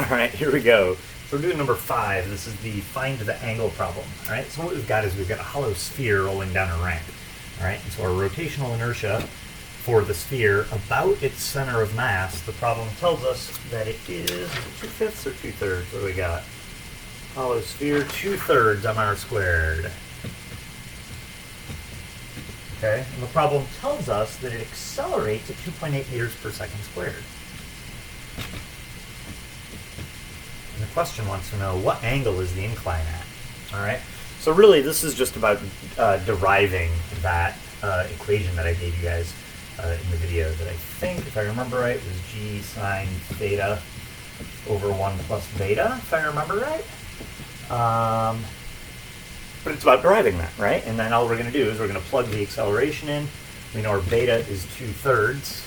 All right, here we go. So we're doing number 5. This is the find the angle problem. All right, so what we've got is we've got a hollow sphere rolling down a ramp. All right, and so our rotational inertia for the sphere about its center of mass, the problem tells us that it is 2/5 or 2/3. What do we got? Hollow sphere, 2/3 mr squared. Okay, and the problem tells us that it accelerates at 2.8 meters per second squared. And the question wants to know what angle is the incline at. All right, so really this is just about deriving that equation that I gave you guys in the video that I think, if I remember right, was g sine theta over 1 plus beta, if I remember right. But it's about deriving that, right? And then all we're going to do is we're going to plug the acceleration in. We know our beta is 2/3.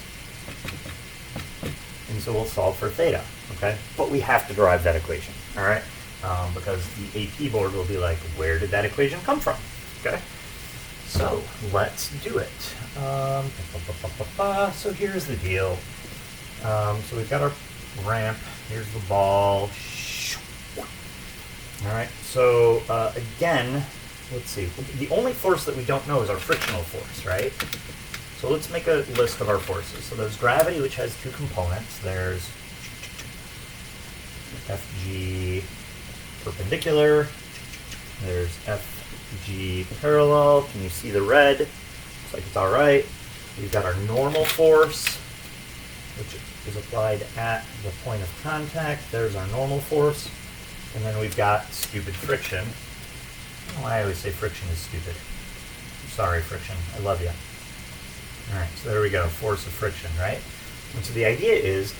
And so we'll solve for theta, okay? But we have to derive that equation, all right? Because the AP board will be like, where did that equation come from, okay? So let's do it. So here's the deal. So we've got our ramp. Here's the ball. All right, so again, let's see. The only force that we don't know is our frictional force, right? So let's make a list of our forces. So there's gravity, which has 2 components. There's Fg perpendicular. There's Fg parallel. Can you see the red? Looks like it's all right. We've got our normal force, which is applied at the point of contact. There's our normal force. And then we've got stupid friction. I don't know why I always say friction is stupid. I'm sorry, friction. I love you. All right, so there we go, force of friction, right? And so the idea is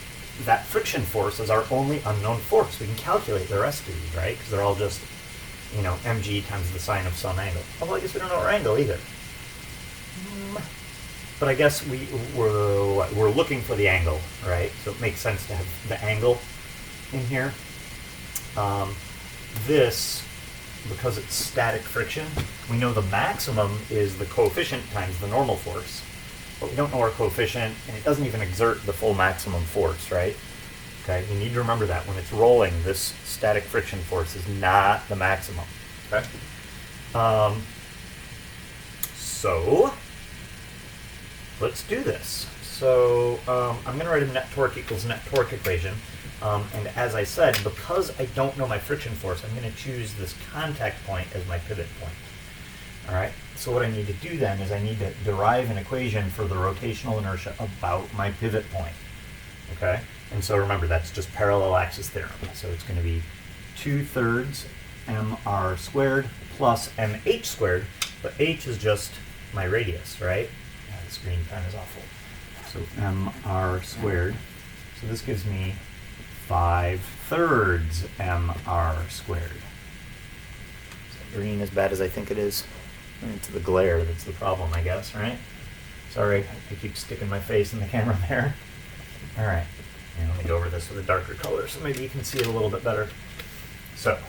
that friction force is our only unknown force. We can calculate the rest of these, right? Because they're all just, you know, mg times the sine of some angle. Although I guess we don't know our angle either. But I guess we're looking for the angle, right? So it makes sense to have the angle in here. This, because it's static friction, we know the maximum is the coefficient times the normal force. But we don't know our coefficient, and it doesn't even exert the full maximum force, right? Okay, you need to remember that. When it's rolling, this static friction force is not the maximum, okay? So, let's do this. So, I'm going to write a net torque equals net torque equation. And as I said, because I don't know my friction force, I'm going to choose this contact point as my pivot point. All right, so what I need to do then is I need to derive an equation for the rotational inertia about my pivot point. Okay, and so remember, that's just parallel axis theorem. So it's going to be 2/3 mr squared plus mh squared, but h is just my radius, right? Yeah, the screen time is awful. So mr squared. So this gives me 5/3 mr squared. Is that green as bad as I think it is? It's the glare that's the problem, I guess, right? Sorry, I keep sticking my face in the camera there. All right, and let me go over this with a darker color so maybe you can see it a little bit better. So,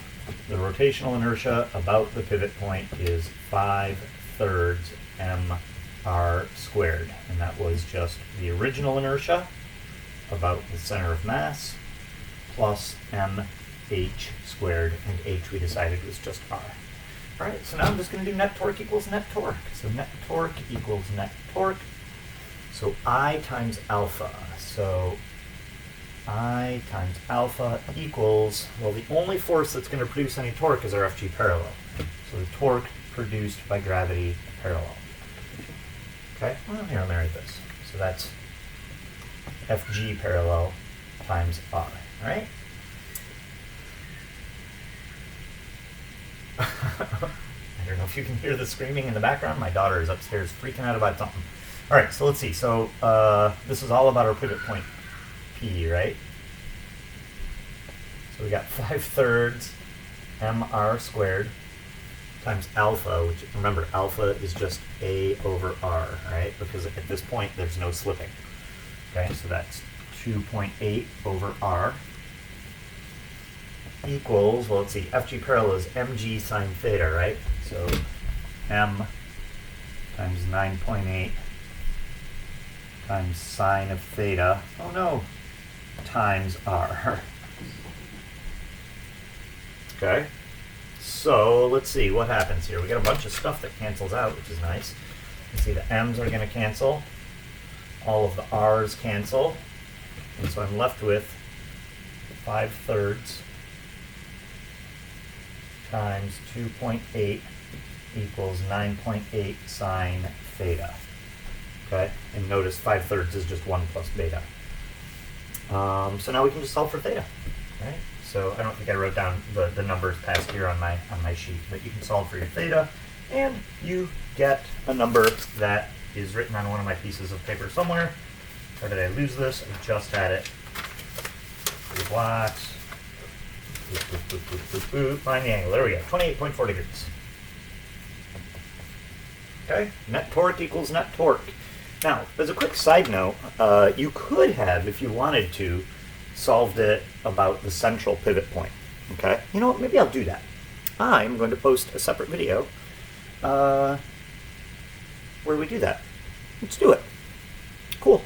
the rotational inertia about the pivot point is 5/3 mr squared, and that was just the original inertia about the center of mass plus mh squared, and h we decided was just r. All right, so now I'm just going to do net torque equals net torque. So net torque equals net torque. So I times alpha. So I times alpha equals, well, the only force that's going to produce any torque is our Fg parallel. So the torque produced by gravity parallel. Okay, well, here, let me write this. So that's Fg parallel times r, right? I don't know if you can hear the screaming in the background. My daughter is upstairs freaking out about something. All right, so let's see. So this is all about our pivot point P, right? So we got 5/3 mr squared times alpha, which, remember, alpha is just a over r, right? Because at this point, there's no slipping. Okay, so that's 2.8 over r equals, well, let's see, Fg parallel is mg sine theta, right? So m times 9.8 times sine of theta, oh no, times r. Okay, so let's see what happens here. We got a bunch of stuff that cancels out, which is nice. You can see the m's are going to cancel. All of the r's cancel. And so I'm left with 5/3 times 2.8 equals 9.8 sine theta. Okay, and notice 5/3 is just 1 plus beta. So now we can just solve for theta, right? So I don't think I wrote down the numbers past here on my sheet, but you can solve for your theta, and you get a number that is written on one of my pieces of paper somewhere. Where did I lose this? I just had it. 3 blocks. Boop, boop, boop, boop, boop, boop. Find the angle. There we go. 28.4 degrees. Okay, net torque equals net torque. Now, as a quick side note, you could have, if you wanted to, solved it about the central pivot point. Okay, you know what? Maybe I'll do that. I'm going to post a separate video where we do that. Let's do it. Cool.